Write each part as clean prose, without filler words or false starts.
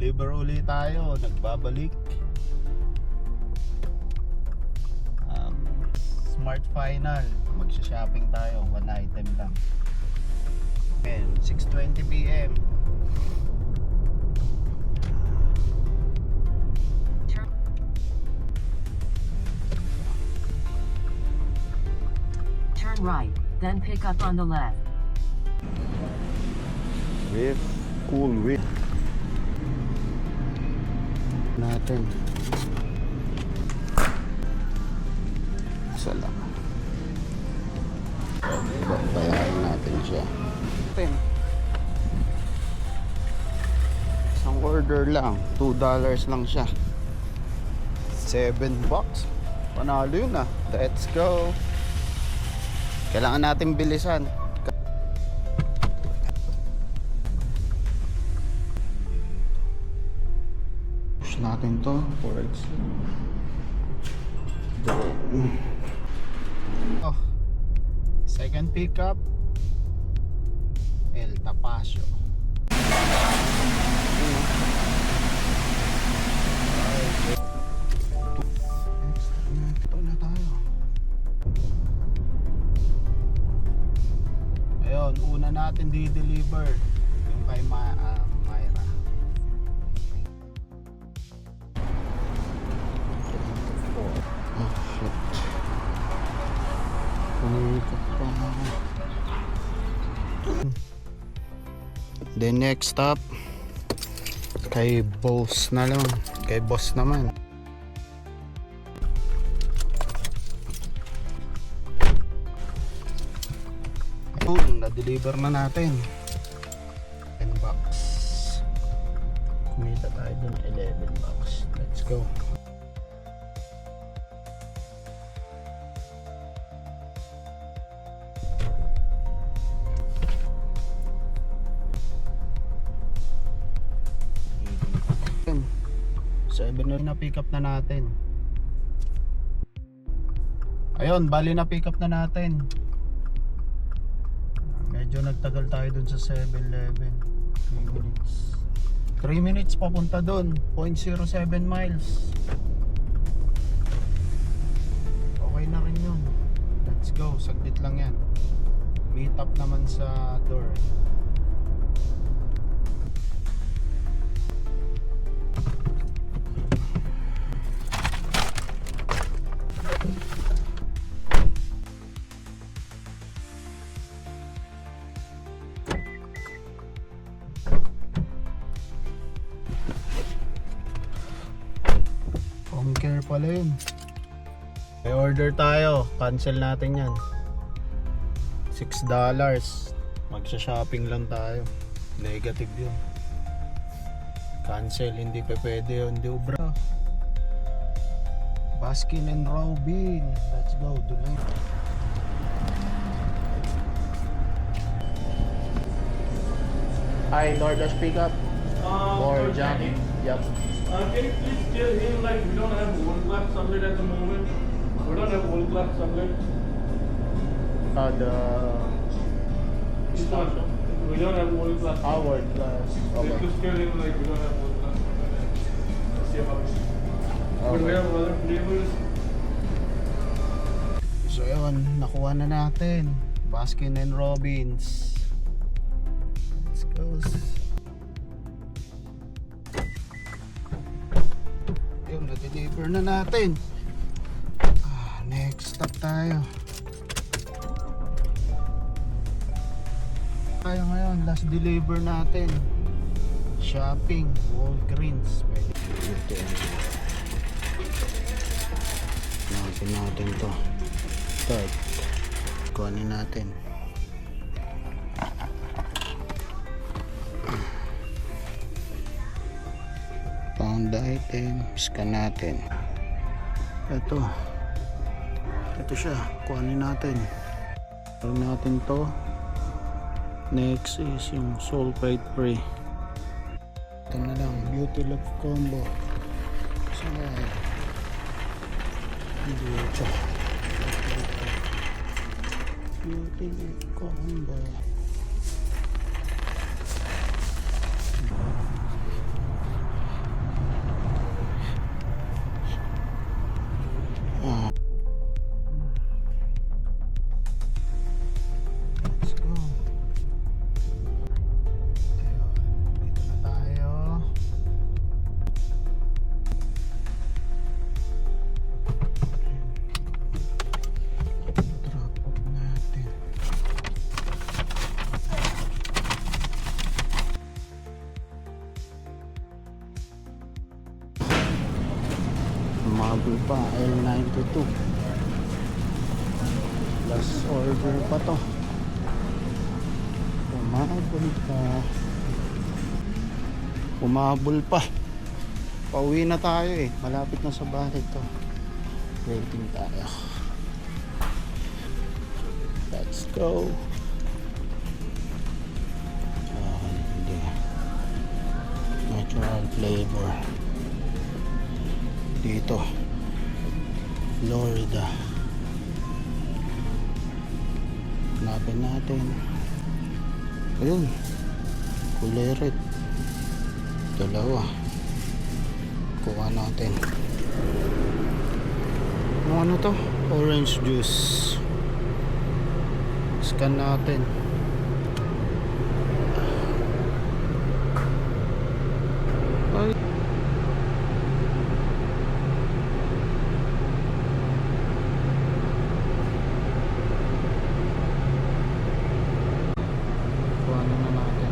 Deliver ulit tayo, nagbabalik. Smart Final, magsha-shopping tayo, one item lang. And 6:20 PM. Turn right, then pick up on the left. With cool wind natin. Isa lang. Bayaran natin siya. Isang order lang, $2 lang siya. $7. Panalo yun ah. Let's go. Kailangan natin bilisan. Push natin to towards oh, second pickup El Tapasio. Ito na tayo. Ayun, una natin di-deliver yung kay Myra. Oh shit. The next stop kay boss na lang. Kay boss naman. Na-deliver na natin 10 bucks. Kumita tayo dun 11 bucks. Let's go. So na pick up na natin. Ayun, bali na pick up na natin. Medyo nagtagal tayo dun sa 7-Eleven. 3 minutes. 3 minutes papunta dun. 0.07 miles. Okay na rin yun. Let's go. Saglit lang yan. Meet up naman sa door. Home care pala yun. May order tayo. Cancel natin yan. $6. Magsha-shopping lang tayo. Negative yun. Cancel. Hindi pa pwede yun. Hindi ubra. Baskin and Robin. Let's go. Dulay. Hi, DoorDash pickup. Or Johnny. Yep. Can you please tell him like we don't have world class sublet at the moment? We don't have world class sublet. We don't have world class. Our class. Okay. Just tell him like we don't have world class sublet. Let's see how it is. But we have other flavors. So yun, nakuha na natin. Baskin and Robbins. Let's go. Yung na-deliver na natin. Next stop tayo. Tayo ngayon, last deliver natin. Shopping, Walgreens. Natin to. Start. Kunin natin. Found item, scan natin. Ito siya, kuhanin natin. Kuhanin natin to. Next is yung sulfate free. Ito na lang, Beauty Love Combo. So dito Beauty Love Combo. Humabol pa, L92. Last order pa to. Humabol pa. Pauwi na tayo eh. Malapit na sa bahay to. Waiting tayo. Let's go. Hindi. Natural flavor. Dito. Florida. Hanapin natin. Ayun. Kulay red. Dalawa. Kuha natin. Ano to? Orange juice. Scan natin. Ay. Kuha na natin.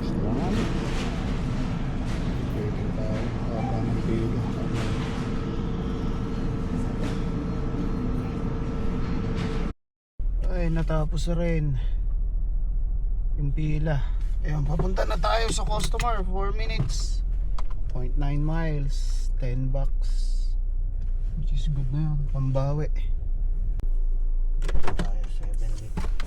Salamat. Waiting tayo. Habang ng pila. Ay, natapos na rin yung pila. Ayun, papunta na tayo sa customer. 4 minutes, 0.9 miles, 10 bucks, which is good na yun, pambawi. Tayo 7 minutes.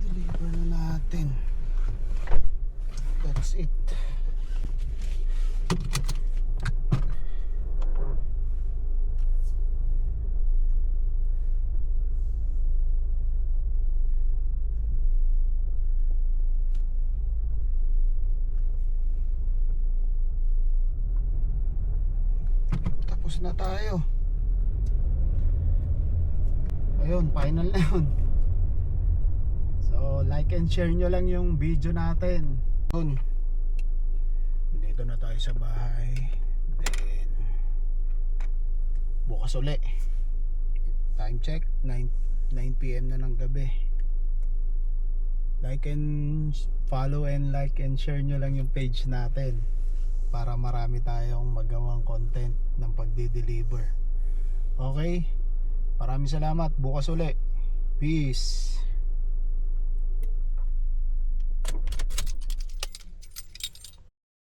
Deliver na natin. That's it. Tapos na tayo. Ayun, final na yun. So, like and share nyo lang yung video natin. Yun. Dito na tayo sa bahay. Then, bukas uli. Time check, 9 PM na ng gabi. Like and follow and like and share nyo lang yung page natin para marami tayong magawang content ng pagde-deliver. Okay? Maraming salamat. Bukas uli. Peace.